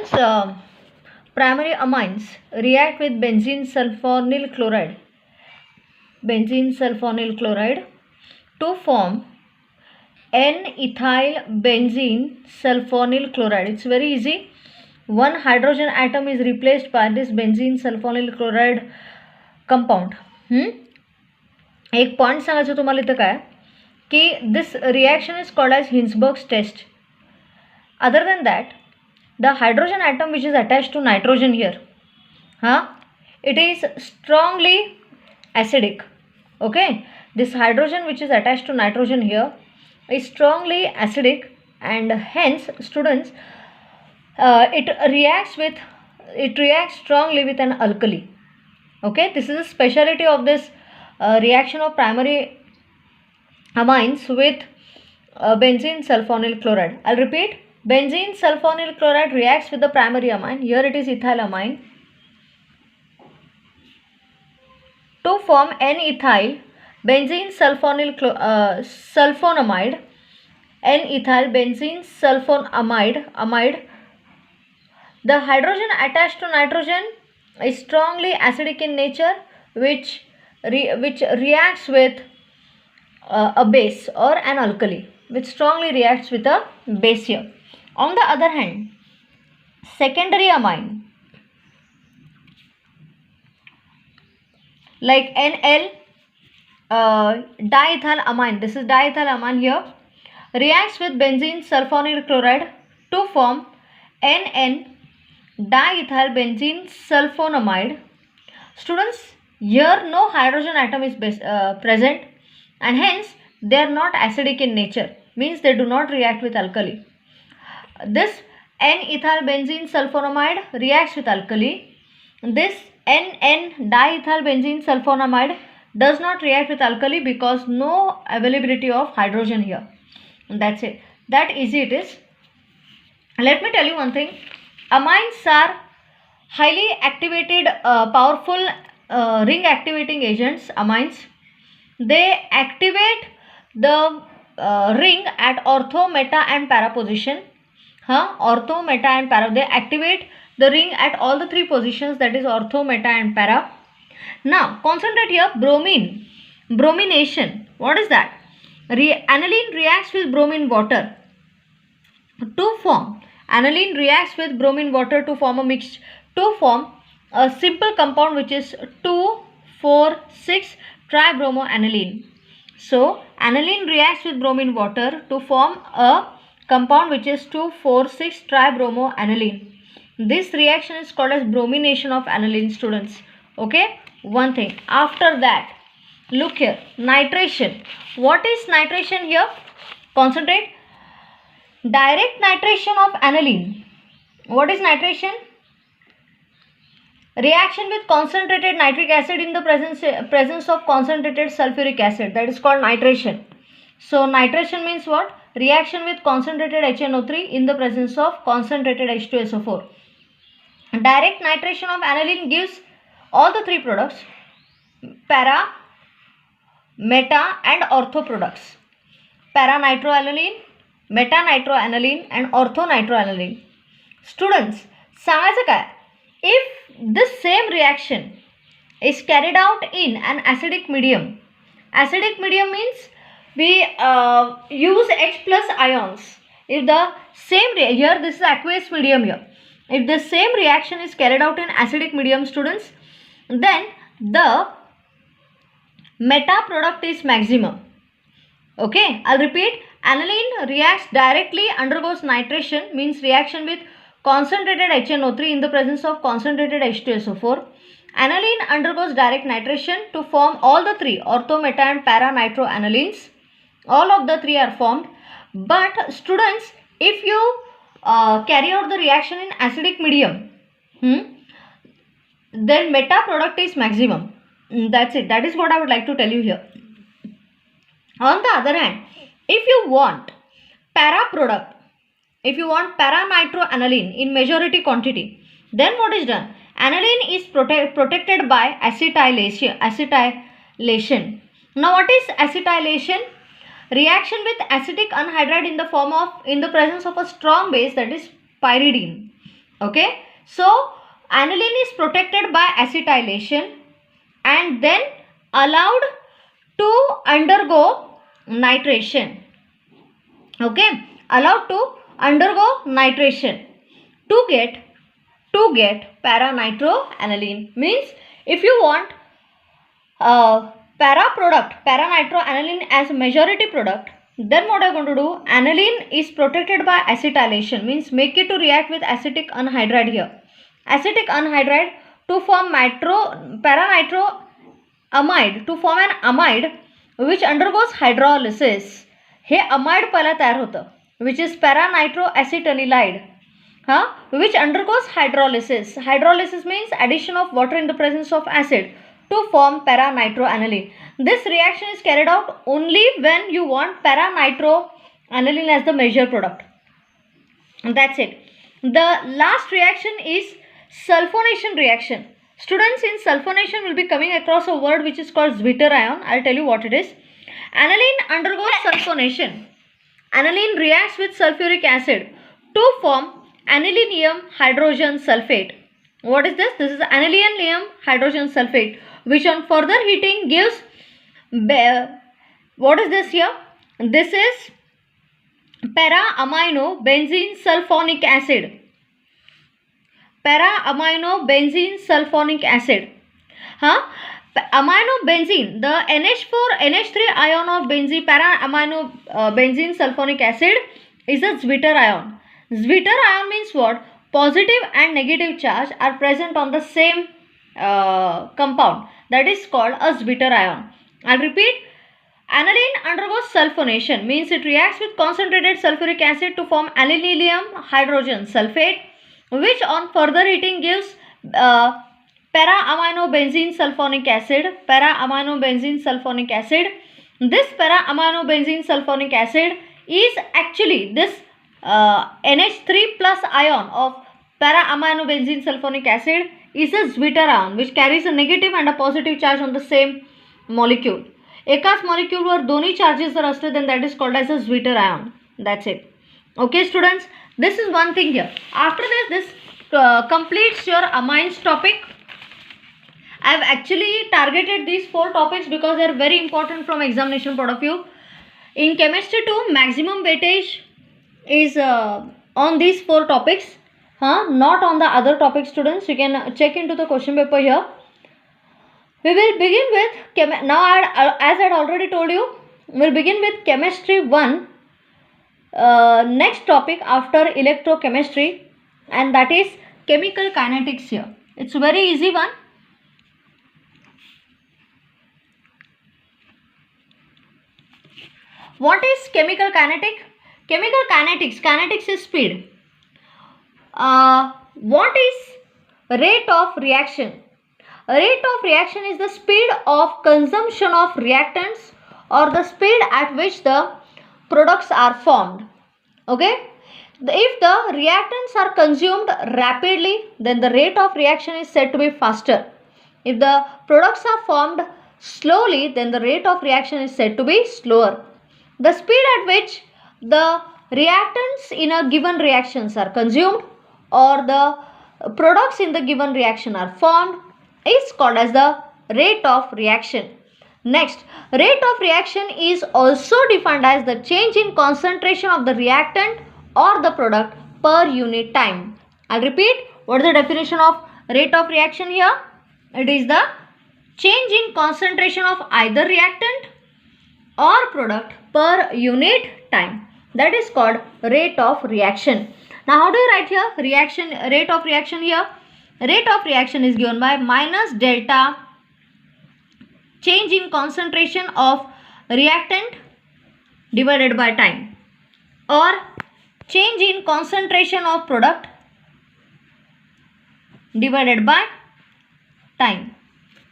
Students, primary amines react with benzene sulfonyl chloride to form N-ethyl benzene sulfonyl chloride. It's very easy. One hydrogen atom is replaced by this benzene sulfonyl chloride compound. एक point सांगायचं तुम्हाला इथं काय की this reaction is called as Hinsberg's test. Other than that, the hydrogen atom which is attached to nitrogen here, it is strongly acidic. Okay, this hydrogen which is attached to nitrogen here is strongly acidic, and hence students, it reacts strongly with an alkali. Okay, this is a speciality of this reaction of primary amines with benzene sulfonyl chloride. I'll repeat. Benzene sulfonyl chloride reacts with the primary amine, here it is ethylamine, to form N-ethyl benzene sulfonamide, N-ethyl benzene sulfonamide. The hydrogen attached to nitrogen is strongly acidic in nature, which reacts with a base or an alkali, which strongly reacts with a base here. On the other hand, secondary amine like NL diethylamine, this is diethylamine here, reacts with benzene sulfonyl chloride to form NN diethyl benzene sulfonamide. Students, here no hydrogen atom is present, and hence they are not acidic in nature, means they do not react with alkali. This N-ethyl benzene sulfonamide reacts with alkali. This NN diethyl benzene sulfonamide does not react with alkali because no availability of hydrogen here. That's it. That easy it is. Let me tell you one thing. Amines are highly activated, powerful ring activating agents. Amines, they activate the ring at ortho, meta and para position. Ortho, meta and para. They activate the ring at all the three positions, that is ortho, meta and para. Now concentrate here. Bromine, bromination. What is that? Aniline reacts with bromine water to form. Aniline reacts with bromine water to form a mixture, to form a simple compound which is 2,4,6 tribromoaniline. So aniline reacts with bromine water to form a compound which is 2,4,6 tribromoaniline. This reaction is called as bromination of aniline, students. Okay, one thing. After that, look here, nitration. What is nitration here? Concentrate. Direct nitration of aniline. What is nitration? Reaction with concentrated nitric acid in the presence of concentrated sulfuric acid, that is called nitration. So nitration means what? Reaction with concentrated HNO3 in the presence of concentrated H2SO4. Direct nitration of aniline gives all the three products, para, meta and ortho products. Para-nitroaniline, meta-nitroaniline and ortho-nitroaniline. Students, सांगायचं काय? If this same reaction is carried out in an acidic medium means we use H plus ions. If the same, here this is aqueous medium here. If the same reaction is carried out in acidic medium, students, then the meta product is maximum. Okay, I'll repeat. Aniline reacts directly, undergoes nitration, means reaction with concentrated HNO3 in the presence of concentrated H2SO4. Aniline undergoes direct nitration to form all the three, ortho, meta and para-nitroanilines. All of the three are formed. But students, if you carry out the reaction in acidic medium, then meta product is maximum. That's it. That is what I would like to tell you here. On the other hand, if you want para product, if you want para-nitroaniline in majority quantity, then what is done? Aniline is protected by acetylation. Now what is acetylation? Reaction with acetic anhydride in the presence of a strong base, that is pyridine. Okay, so aniline is protected by acetylation and then allowed to undergo nitration. Okay, allowed to undergo nitration to get para-nitroaniline. Means if you want para-nitroaniline as a majority product, then what I'm going to do, aniline is protected by acetylation, means make it to react with acetic anhydride here. Acetic anhydride to form para-nitroamide, to form an amide which undergoes hydrolysis. Hey amide पहिला तयार होतं, which is para-nitroacetanilide, which undergoes hydrolysis. Hydrolysis means addition of water in the presence of acid to form para-nitroaniline. This reaction is carried out only when you want para-nitroaniline as the major product. That's it. The last reaction is sulfonation reaction. Students, in sulfonation will be coming across a word which is called zwitterion. I'll tell you what it is. Aniline undergoes sulfonation. Aniline reacts with sulfuric acid to form anilinium hydrogen sulfate. What is this? This is anilinium hydrogen sulfate, which on further heating gives, what is this here? This is para-amino benzene sulfonic acid. Para-amino benzene sulfonic acid. Amino benzene, the NH3 ion of benzene, para-amino benzene sulfonic acid is a zwitterion. Zwitterion means what? Positive and negative charge are present on the same compound. That is called a zwitterion. I'll repeat. Aniline undergoes sulfonation, means it reacts with concentrated sulfuric acid to form anilinium hydrogen sulfate, which on further heating gives para-amino benzene sulfonic acid. Para-amino benzene sulfonic acid. This para-amino benzene sulfonic acid is actually this NH3 plus ion of para-amino benzene sulfonic acid is a zwitterion which carries a negative and a positive charge on the same molecule. एकाच molecule वर दोन्ही charges जर असले, then that is called as a zwitterion. That's it. Okay students, this is one thing here. After this completes your amines topic. I have actually targeted these 4 topics because they are very important from examination point of view. In chemistry too, maximum weightage is on these 4 topics, not on the other topics. Students, you can check into the question paper here. We will begin with now, as I had already told you, we will begin with chemistry 1, next topic after electrochemistry, and that is chemical kinetics here. It's a very easy one. What is chemical kinetic? Chemical kinetics is speed. What is rate of reaction? Rate of reaction is the speed of consumption of reactants or the speed at which the products are formed. Okay? If the reactants are consumed rapidly, then the rate of reaction is said to be faster. If the products are formed slowly, then the rate of reaction is said to be slower. The speed at which the reactants in a given reactions are consumed or the products in the given reaction are formed is called as the rate of reaction. Next, rate of reaction is also defined as the change in concentration of the reactant or the product per unit time. I'll repeat, what is the definition of rate of reaction here? It is the change in concentration of either reactant or product per unit time. That is called rate of reaction. Now, how do you write here rate of reaction here? Rate of reaction is given by minus delta change in concentration of reactant divided by time, or change in concentration of product divided by time.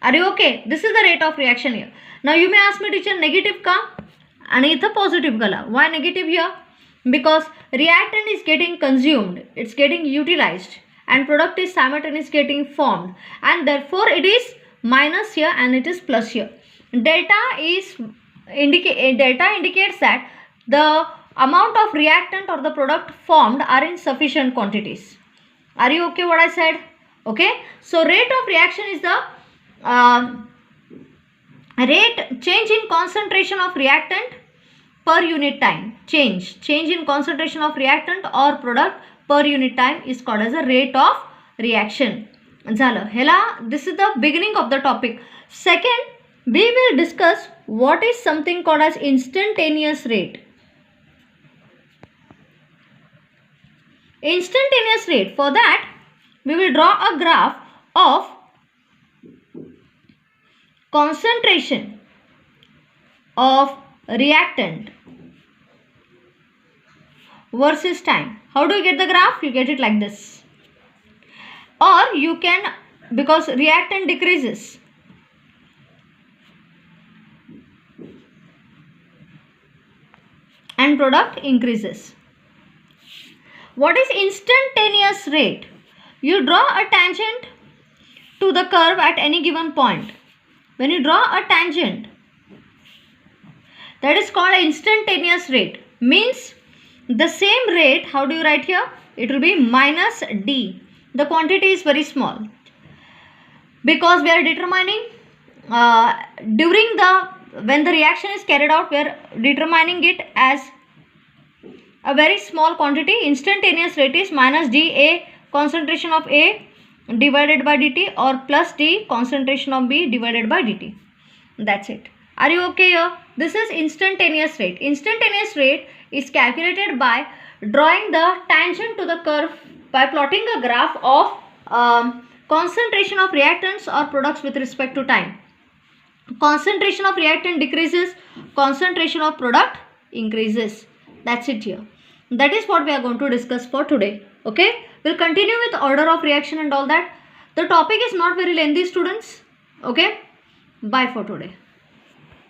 Are you okay? This is the rate of reaction here. Now you may ask me, teacher, negative ka and itha positive kala. Why negative here? Because reactant is getting consumed, it's getting utilized, and product is simultaneously getting formed, and therefore it is minus here and it is plus here. Delta indicates that the amount of reactant or the product formed are in sufficient quantities. Are you okay what I said? Okay, so rate of reaction is the rate change in concentration of reactant per unit time. Change in concentration of reactant or product per unit time is called as a rate of reaction. झालं ह्याला this is the beginning of the topic. Second, we will discuss what is something called as instantaneous rate. Instantaneous rate, for that we will draw a graph of concentration of reactant versus time. How do you get the graph? You get it like this, or you can, because reactant decreases, and product increases. What is instantaneous rate? You draw a tangent to the curve at any given point. When you draw a tangent, that is called instantaneous rate. Means the same rate, how do you write here? It will be minus d. The quantity is very small, because we are determining when the reaction is carried out, we are determining it as a very small quantity. Instantaneous rate is minus dA concentration of A divided by dt, or plus d concentration of B divided by dt. That's it. Are you okay here? This is instantaneous rate. Instantaneous rate is calculated by drawing the tangent to the curve by plotting a graph of concentration of reactants or products with respect to time. Concentration of reactant decreases, concentration of product increases. That's it here. That is what we are going to discuss for today. Okay, we'll continue with order of reaction and all that. The topic is not very lengthy, students. Okay, bye for today.